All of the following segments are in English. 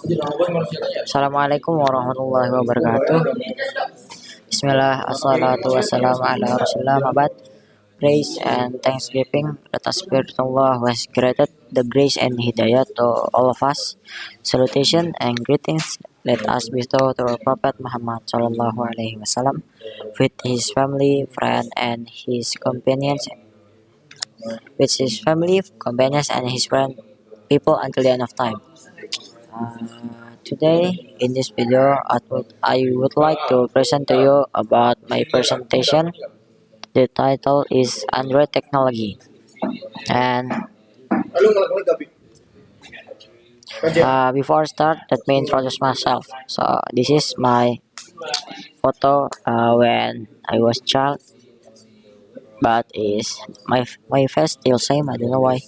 Assalamualaikum warahmatullahi wabarakatuh. Bismillah, assalatu wassalamu ala rasulillah, mabad. Praise and thanksgiving that the Spirit of Allah has granted the grace and hidayah to all of us. Salutation and greetings let us bestow to our Prophet Muhammad Sallallahu Alaihi Wasallam with his family, friend, and his companions, and his friend, people until the end of time. Today in this video I would like to present to you about my presentation. The title is Android technology, and before I start, let me introduce myself. So this is my photo when I was child, but is my face still same. I don't know why.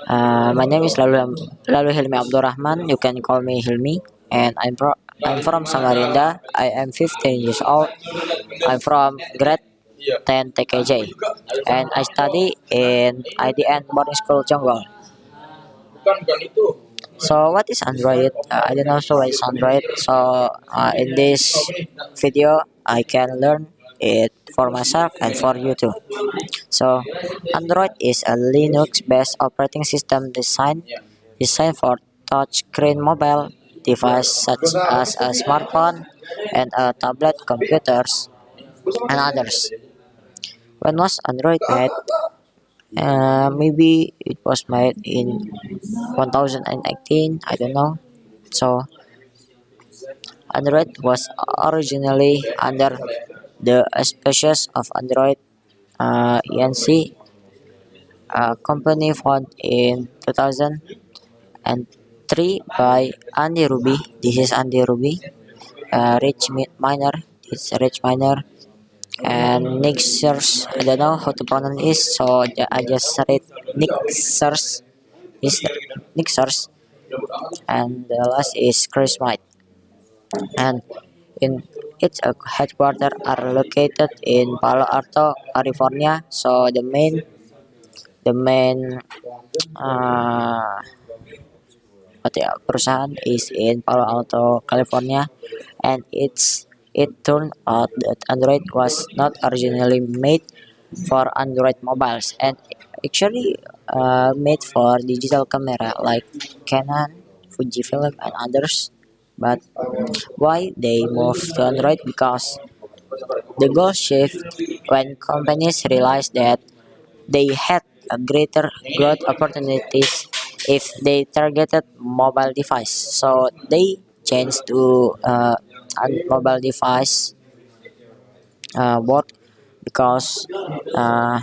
My name is Lalu Hilmi Abdurrahman. You can call me Hilmi, and I'm from Samarinda. I am 15 years old. I'm from grade 10 TKJ, and I study in IDN boarding school Jonggol. So what is Android? I don't know so what is Android. So in this video I can learn it for myself and for you too. So Android is a Linux-based operating system designed for touchscreen mobile device such as a smartphone and a tablet computers and others. When was Android made? Maybe it was made in 1018. I don't know. So Android was originally under the auspices of Android Inc., a company founded in 2003 by Andy Ruby. This is Andy Ruby, Rich Miner. It's Rich Miner and Nick Sears. I don't know how to pronounce this, so I just read Nick Sears. Is Nick Sears, and the last is Chris White. And in its headquarters are located in Palo Alto, California. So the main uh, perusahaan is in Palo Alto, California, and it turned out that Android was not originally made for Android mobiles and actually made for digital camera like Canon, Fujifilm, and others. But why they moved to Android? Because the goal shift when companies realized that they had a greater growth opportunities if they targeted mobile device. So they changed to mobile device board because uh,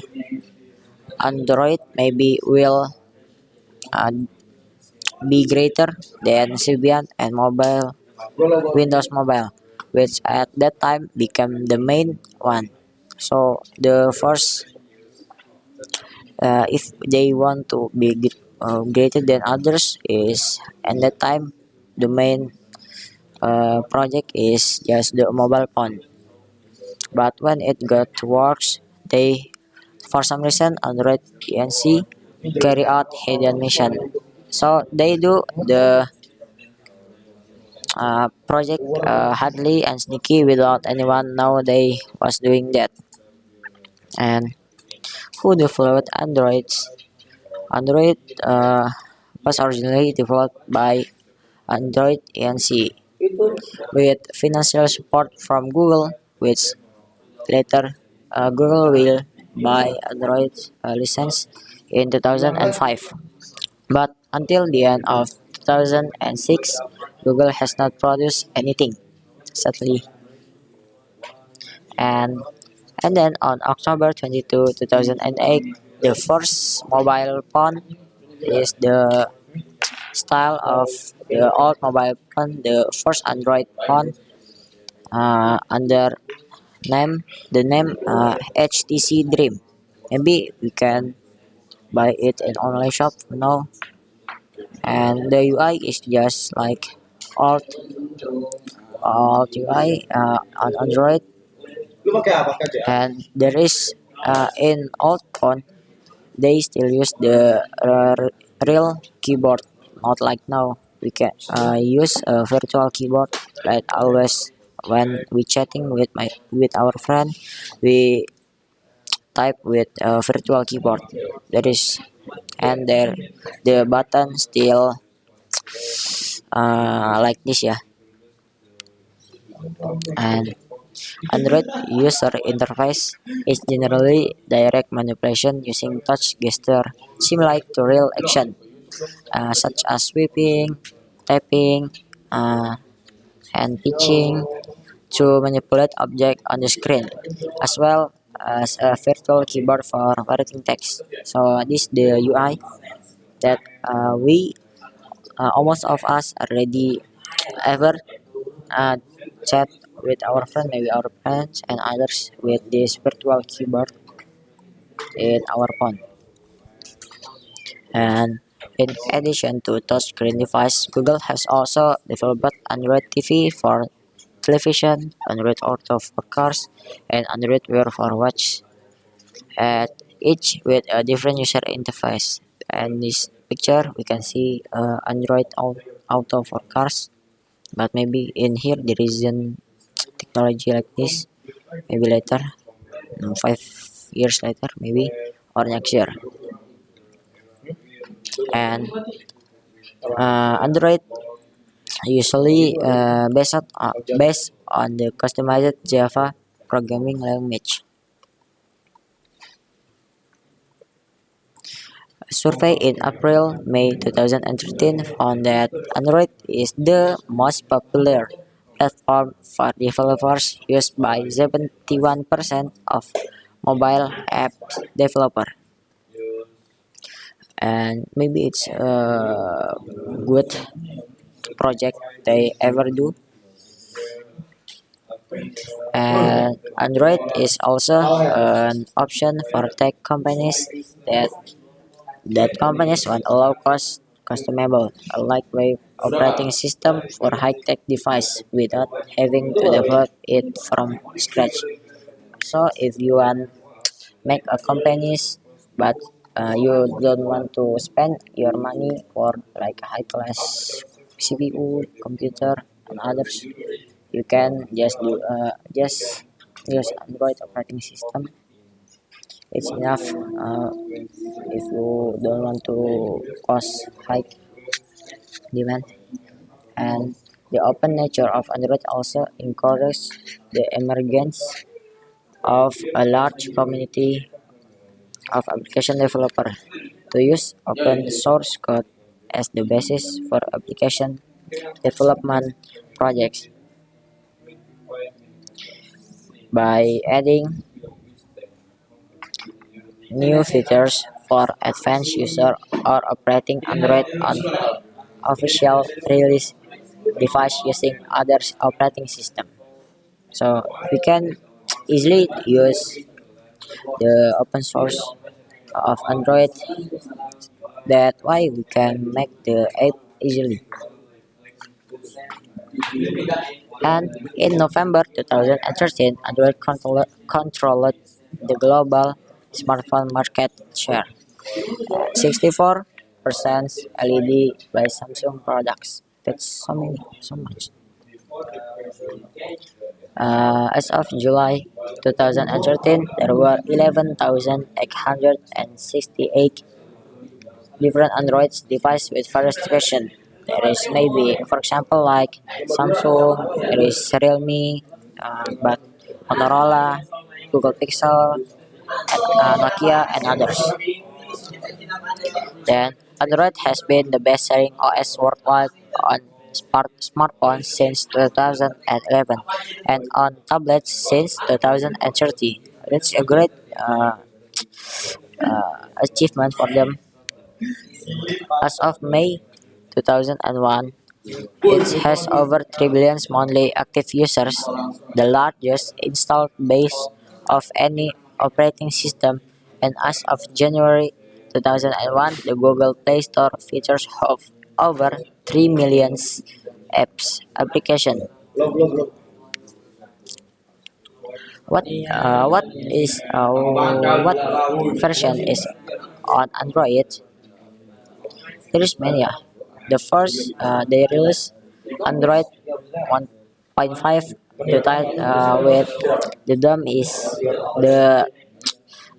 Android maybe will uh, be greater than Symbian and mobile Windows Mobile, which at that time became the main one. So the first, if they want to be greater than others, is at that time the main project is just the mobile phone. But when it got worse, they for some reason Android PNC carry out hidden mission. So they do the project hardly and sneaky without anyone know they was doing that. And who developed Androids? Android was originally developed by Android Inc. with financial support from Google, which later Google will buy Android license in 2005. But until the end of 2006, Google has not produced anything, sadly. And and then on October 22, 2008, the first mobile phone is the style of the old mobile phone, the first Android phone under name HTC Dream. Maybe we can buy it in online shop now. And the UI is just like old UI on Android, and there is in old phone they still use the real keyboard, not like now. We can use a virtual keyboard like always when we chatting with our friend. We type with a virtual keyboard. There is and there the button still like this, yeah. And Android user interface is generally direct manipulation using touch gesture similar to real action, such as sweeping, tapping, uh, and pitching to manipulate object on the screen, as well as a virtual keyboard for writing text. So this is the UI that we almost of us already ever uh, chat with our friend, maybe our parents and others with this virtual keyboard in our phone. And in addition to touchscreen device, Google has also developed Android TV for television, Android Auto for cars, and Android Wear for watch, at each with a different user interface. And this picture we can see Android Auto for cars, but maybe in here there isn't technology like this. Maybe later, 5 years later, maybe or next year. And Android usually based on the customized Java programming language. A survey in April-May 2013 found that Android is the most popular platform for developers used by 71% of mobile app developers. And maybe it's a good project they ever do. And Android is also an option for tech companies that companies want a low-cost, customizable, a lightweight operating system for high-tech device without having to develop it from scratch. So if you want make a companies, but you don't want to spend your money for like high-class CPU, computer, and others, you can just use Android operating system. It's enough if you don't want to cost high demand. And the open nature of Android also encourages the emergence of a large community of application developers to use open source code as the basis for application development projects. By adding new features for advanced user or operating Android on official release device using other operating system. So we can easily use the open source of Android. That why we can make the app easily. And in November 2013, Android controlled the global smartphone market share, 64% LED by Samsung products. That's so many, so much. As of July 2013, there were 11,868 different Android devices with various versions. There is maybe, for example, like Samsung, there is Realme, but Motorola, Google Pixel, Nokia, and others. Then, Android has been the best-selling OS worldwide on smartphones since 2011 and on tablets since 2030. That's a great achievement for them. As of May 2001, it has over 3 billion monthly active users, the largest installed base of any operating system, and as of January 2001, the Google Play Store features of over 3 million apps application. What version is on Android? There is many. the first they released Android 1.5. The title with the dome is the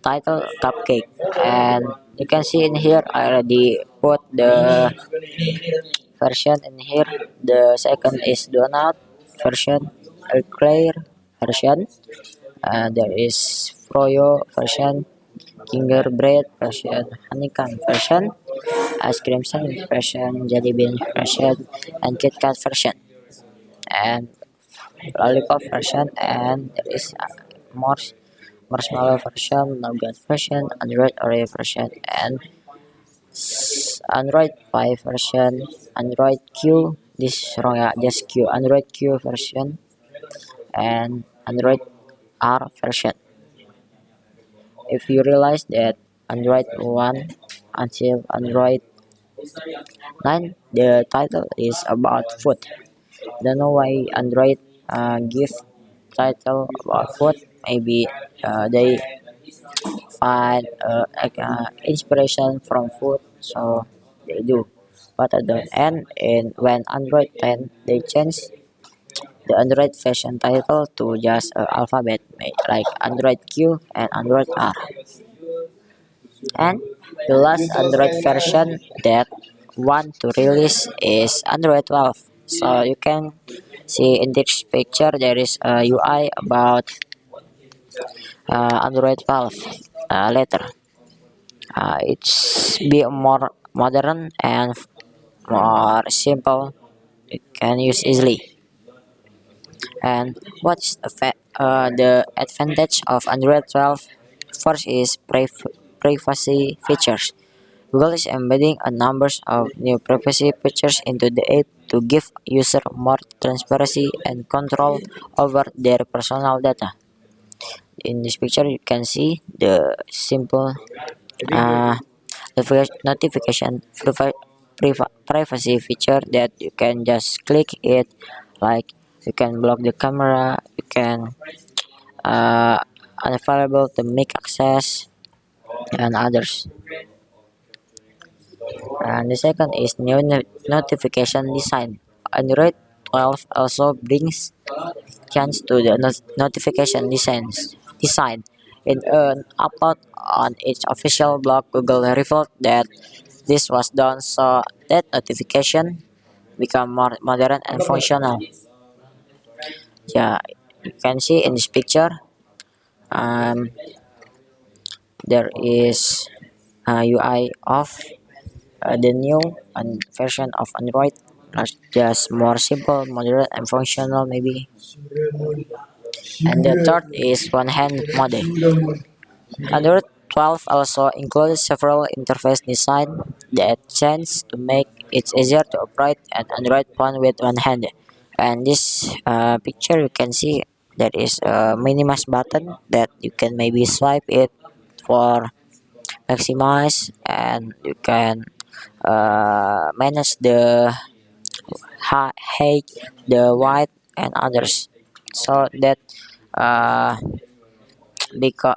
title Cupcake, and you can see in here I already put the version in here. The second is donut version, eclair version. There is froyo version, gingerbread version, honeycomb version, ice cream sandwich version, jelly bean version, and Kit Kat version, and lollipop version, and there is more marshmallow version, nougat version, Android Oreo version, and Android Pie version, Android Q, this is wrong ya, just Q, Android Q version, and Android R version. If you realize that Android 1 until Android 9, the title is about food. Don't know why Android give title about food. Maybe they find inspiration from food, so they do. But at the end, and when Android 10, they change the Android version title to just alphabet, like Android Q and Android R. And the last Android version that want to release is Android 12. So you can see in this picture there is a UI about Android 12 later. It's be more modern and more simple. You can use easily. And what's the advantage of Android 12? First is privacy features. Google is embedding a number of new privacy features into the app to give user more transparency and control over their personal data. In this picture, you can see the simple uh, notification privacy feature that you can just click it, like you can block the camera, you can uh, unavailable to make access and others. And the second is new notification design. Android 12 also brings chance to the notification design. In an upload on its official blog, Google revealed that this was done so that notification become more modern and functional. Yeah, you can see in this picture, um, there is a UI of the new version of Android, just more simple, moderate, and functional maybe. And the third is one-hand mode. Android 12 also includes several interface design that tends to make it easier to operate an Android phone with one hand. And this picture you can see there is a minimize button that you can maybe swipe it for maximize, and you can manage the height, the width, and others. So that uh, because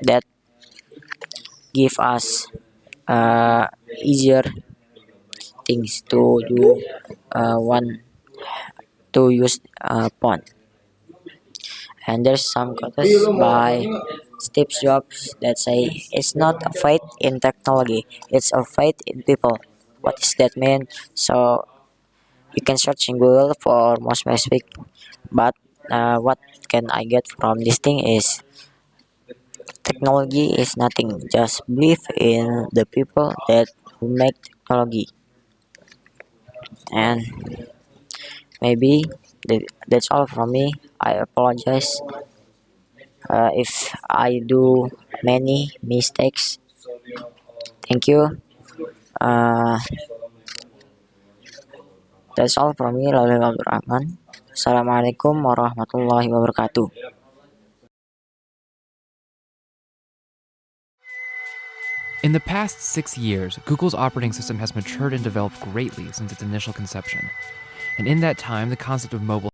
that give us easier things to do one to use phone. And there's some quotes by Steve Jobs that say it's not a faith in technology, it's a faith in people. What does that mean? So you can search in Google for more specific, but what can I get from this thing is technology is nothing, just believe in the people that who make technology. And maybe that's all from me. I apologize if I do many mistakes. Thank you. uh, that's all from me, Lalu Abdul Rahman. Assalamualaikum warahmatullahi wabarakatuh. In the past 6 years, Google's operating system has matured and developed greatly since its initial conception. And in that time, the concept of mobile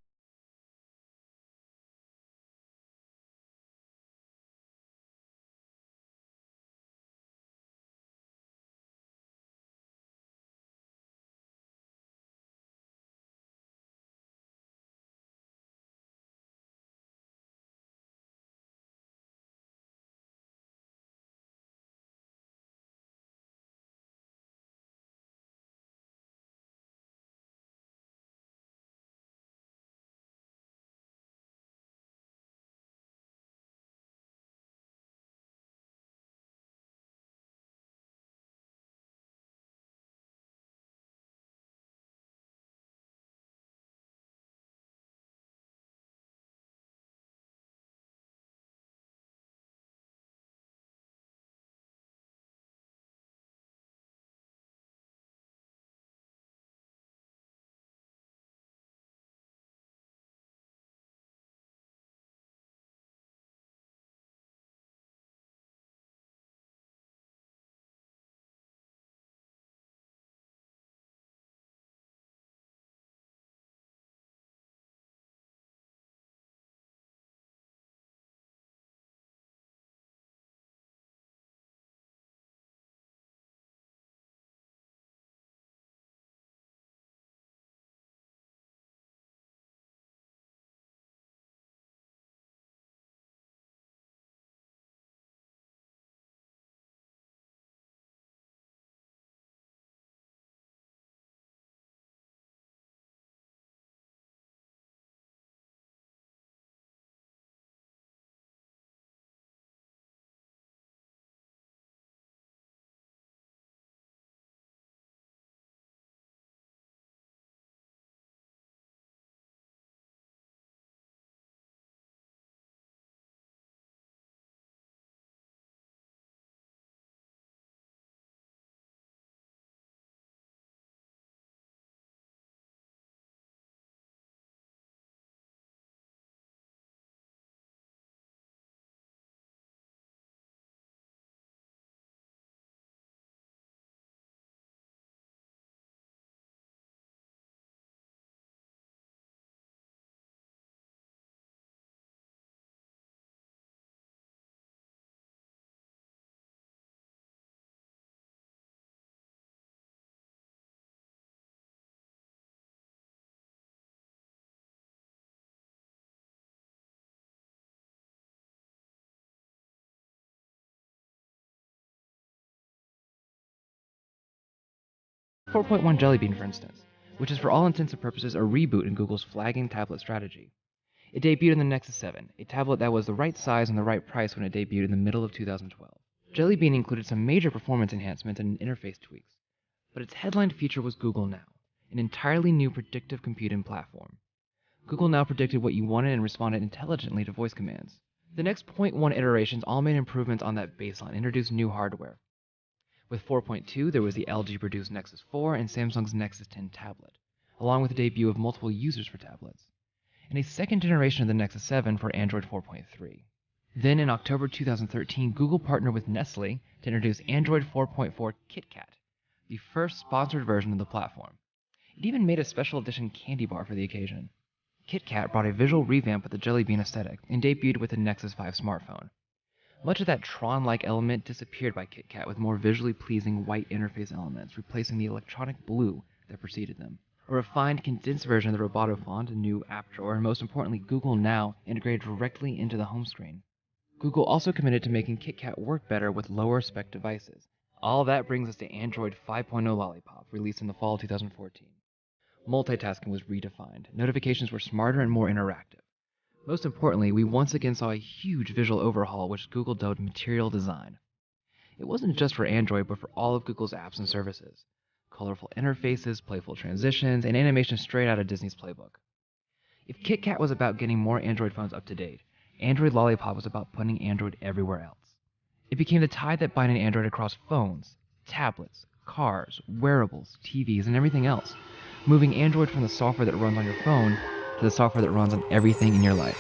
4.1 Jelly Bean, for instance, which is for all intents and purposes a reboot in Google's flagging tablet strategy. It debuted in the Nexus 7, a tablet that was the right size and the right price when it debuted in the middle of 2012. Jelly Bean included some major performance enhancements and interface tweaks, but its headline feature was Google Now, an entirely new predictive computing platform. Google Now predicted what you wanted and responded intelligently to voice commands. The next 0.1 iterations all made improvements on that baseline, introduced new hardware. With 4.2, there was the LG-produced Nexus 4 and Samsung's Nexus 10 tablet, along with the debut of multiple users for tablets, and a second generation of the Nexus 7 for Android 4.3. Then in October 2013, Google partnered with Nestle to introduce Android 4.4 KitKat, the first sponsored version of the platform. It even made a special edition candy bar for the occasion. KitKat brought a visual revamp of the Jelly Bean aesthetic and debuted with the Nexus 5 smartphone. Much of that Tron-like element disappeared by KitKat with more visually pleasing white interface elements, replacing the electronic blue that preceded them. A refined, condensed version of the Roboto font, a new app drawer, and most importantly, Google Now integrated directly into the home screen. Google also committed to making KitKat work better with lower-spec devices. All that brings us to Android 5.0 Lollipop, released in the fall of 2014. Multitasking was redefined. Notifications were smarter and more interactive. Most importantly, we once again saw a huge visual overhaul which Google dubbed Material Design. It wasn't just for Android, but for all of Google's apps and services. Colorful interfaces, playful transitions, and animation straight out of Disney's playbook. If KitKat was about getting more Android phones up to date, Android Lollipop was about putting Android everywhere else. It became the tie that binded Android across phones, tablets, cars, wearables, TVs, and everything else, moving Android from the software that runs on your phone to the software that runs on everything in your life.